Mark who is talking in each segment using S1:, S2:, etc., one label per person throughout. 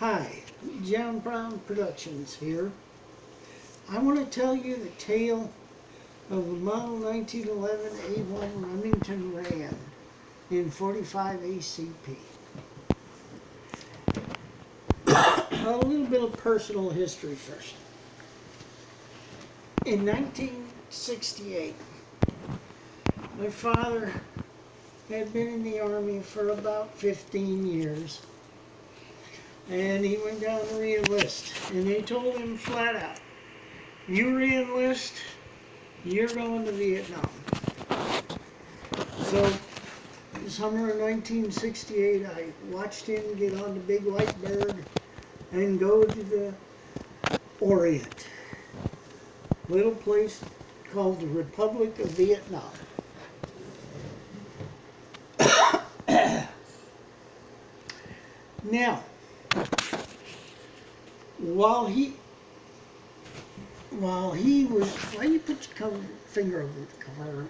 S1: Hi, John Brown Productions here. I want to tell you the tale of a Model 1911A1 Remington Rand in 45 ACP. A little bit of personal history first. In 1968, my father had been in the Army for about 15 years. And he went down to re-enlist. And they told him flat out, you re-enlist, you're going to Vietnam. So, the summer of 1968, I watched him get on the big white bird and go to the Orient, little place called the Republic of Vietnam. Now, while he was, why do you put your finger over the cover?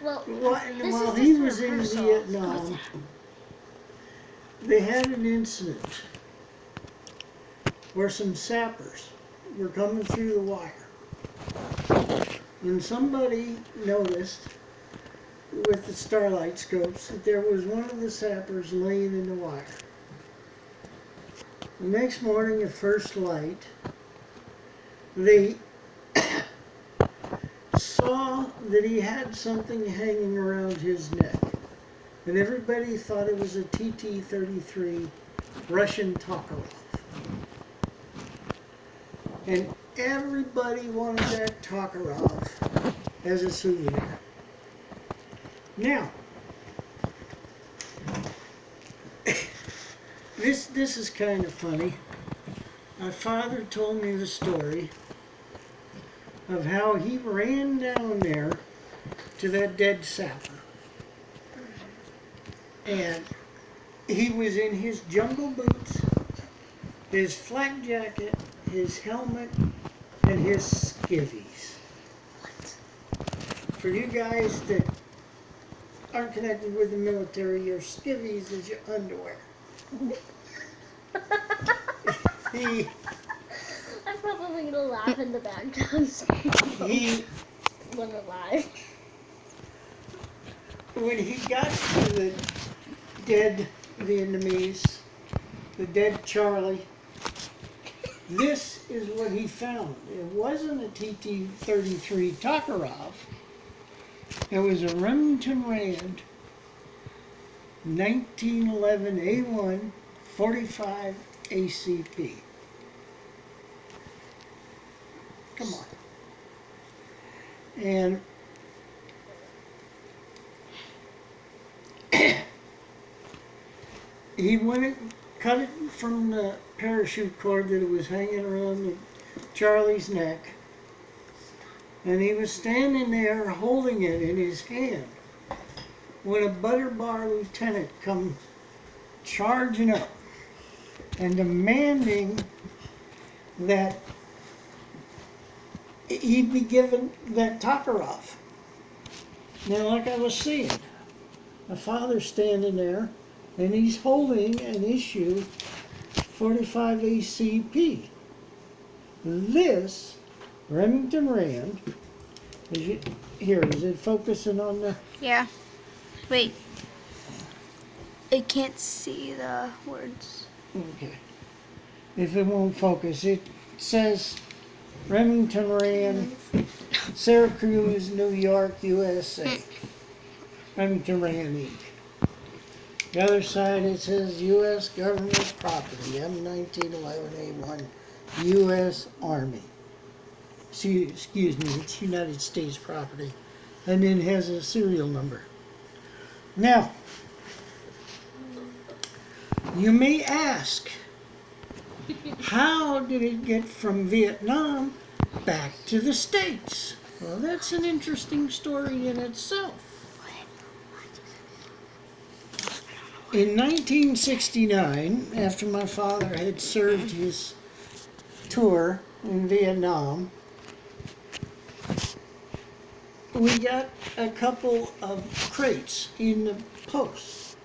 S1: While he was in Vietnam, they had an incident where some sappers were coming through the wire. And somebody noticed with the starlight scopes that there was one of the sappers laying in the wire. The next morning at first light, they saw that he had something hanging around his neck. And everybody thought it was a TT-33 Russian Tokarov. And everybody wanted that Tokarov as a souvenir. Now, this is kind of funny. My father told me the story of how he ran down there to that dead sapper. And he was in his jungle boots, his flak jacket, his helmet, and his skivvies. For you guys that aren't connected with the military, your skivvies is your underwear.
S2: I'm probably gonna laugh in the background. When we're live.
S1: When he got to the dead Vietnamese, the dead Charlie, this is what he found. It wasn't a TT-33 Tokarov. It was a Remington Rand 1911A1 45 ACP. Come on. And he went and cut it from the parachute cord that it was hanging around Charlie's neck. And he was standing there holding it in his hand when a butter bar lieutenant come charging up and demanding that he'd be given that Tokarov. Now, like I was saying, my father's standing there and he's holding an issue 45 ACP. This Remington Rand, is it focusing on the...
S3: Yeah. Wait. I can't see the words.
S1: Okay. If it won't focus, it says Remington Rand, Syracuse, New York, USA. Remington Rand Inc. The other side it says U.S. government property, M1911A1, U.S. Army. Excuse me, it's United States property. And then has a serial number. Now, you may ask, how did it get from Vietnam back to the States? Well, that's an interesting story in itself. In 1969, after my father had served his tour in Vietnam, we got a couple of crates in the post.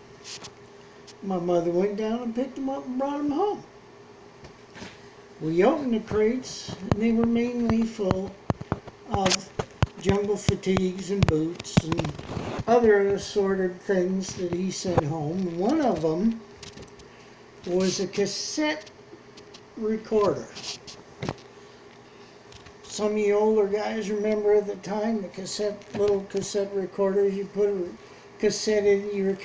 S1: my mother went down and picked them up and brought them home. We opened the crates, and they were mainly full of jungle fatigues and boots and other assorted things that he sent home. One of them was a cassette recorder. Some of you older guys remember at the time the little cassette recorders. You put a cassette in, you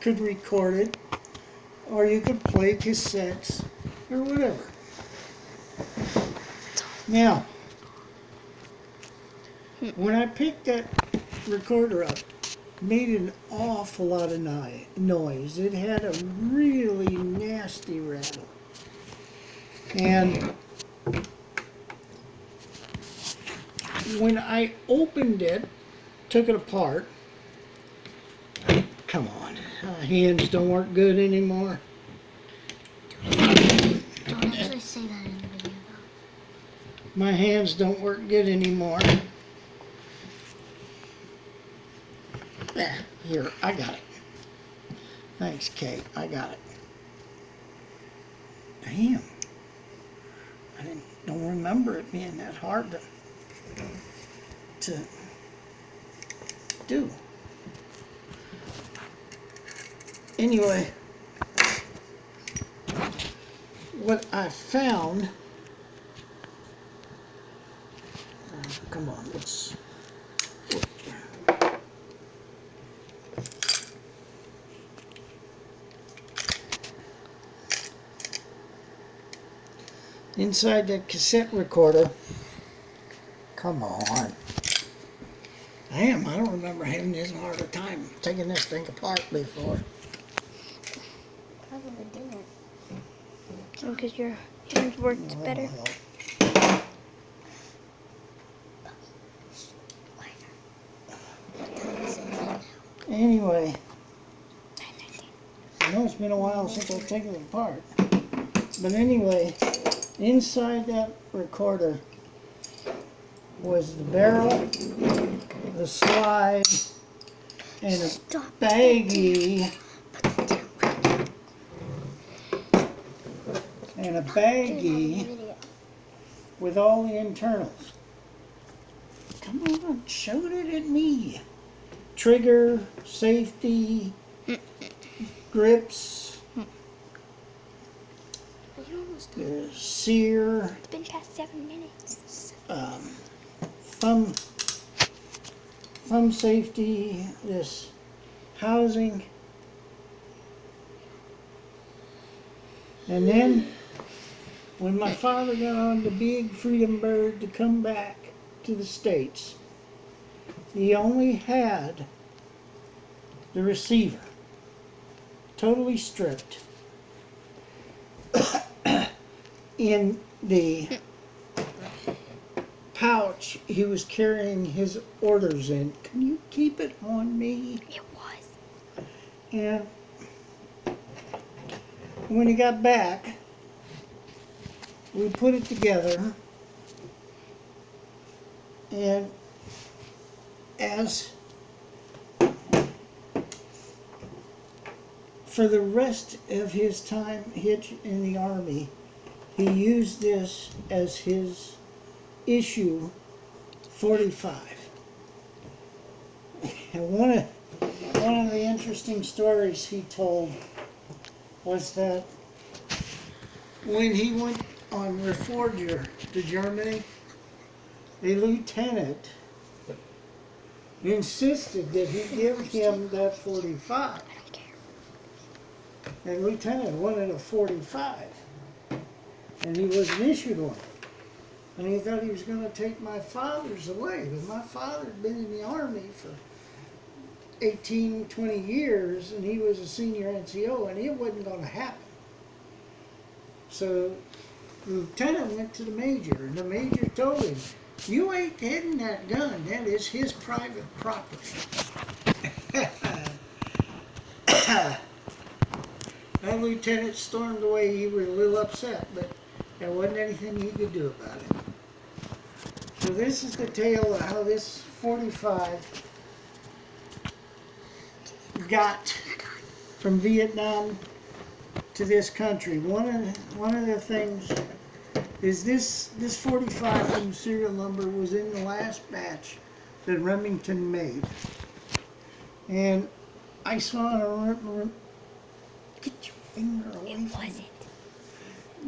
S1: could record it, or you could play cassettes, or whatever. Now, when I picked that recorder up, it made an awful lot of noise. It had a really nasty rattle. And when I opened it, took it apart, come on, hands don't work good anymore.
S2: Don't actually say that in the video, though.
S1: My hands don't work good anymore. Here, I got it. Thanks, Kate. I got it. Damn. Don't remember it being that hard to do. Anyway, what I found, come on, let's, inside that cassette recorder, come on. Damn, I don't remember having this hard a time taking this thing apart before.
S2: Probably didn't.
S3: Because your hands worked better.
S1: Anyway, I know it's been a while since I've taken it apart. But anyway, inside that recorder was the barrel, the slide, and a baggie. And a baggie with all the internals. Come on, shoot it at me. Trigger, safety, grips, sear,
S3: It's been past 7 minutes.
S1: thumb safety, this housing. And then, when my father got on the big Freedom Bird to come back to the States, he only had the receiver totally stripped in the pouch he was carrying his orders in. Can you keep it on me?
S3: It was.
S1: And when he got back, we put it together, and as for the rest of his time Hitch in the Army, he used this as his issue 45. And one of the interesting stories he told was that when he went on Reforger to Germany, a lieutenant insisted that he give him that 45. And the lieutenant wanted a 45. And he wasn't issued one. And he thought he was going to take my father's away. But my father had been in the Army for 18, 20 years, and he was a senior NCO, and it wasn't going to happen. So the lieutenant went to the major, and the major told him, "You ain't getting that gun. That is his private property." That lieutenant stormed away. He was a little upset, but there wasn't anything he could do about it. So this is the tale of how this 45 got from Vietnam to this country. One of the things is this 45 from serial number was in the last batch that Remington made. And I saw get your finger away from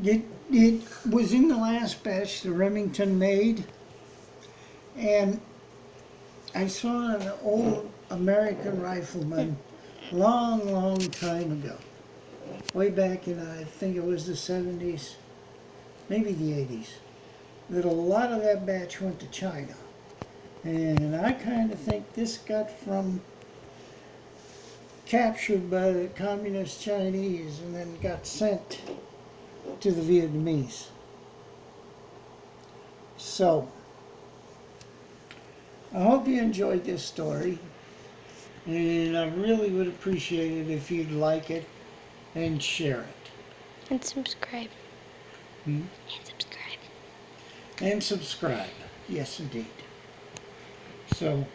S1: it. It was in the last batch that Remington made, and I saw an old American rifleman long time ago, way back in, I think it was the 70s, maybe the 80s, that a lot of that batch went to China. And I kind of think this got captured by the communist Chinese and then got sent to the Vietnamese. So, I hope you enjoyed this story, and I really would appreciate it if you'd like it and share it.
S3: And subscribe.
S1: Hmm?
S3: And subscribe.
S1: And subscribe. Yes, indeed. So,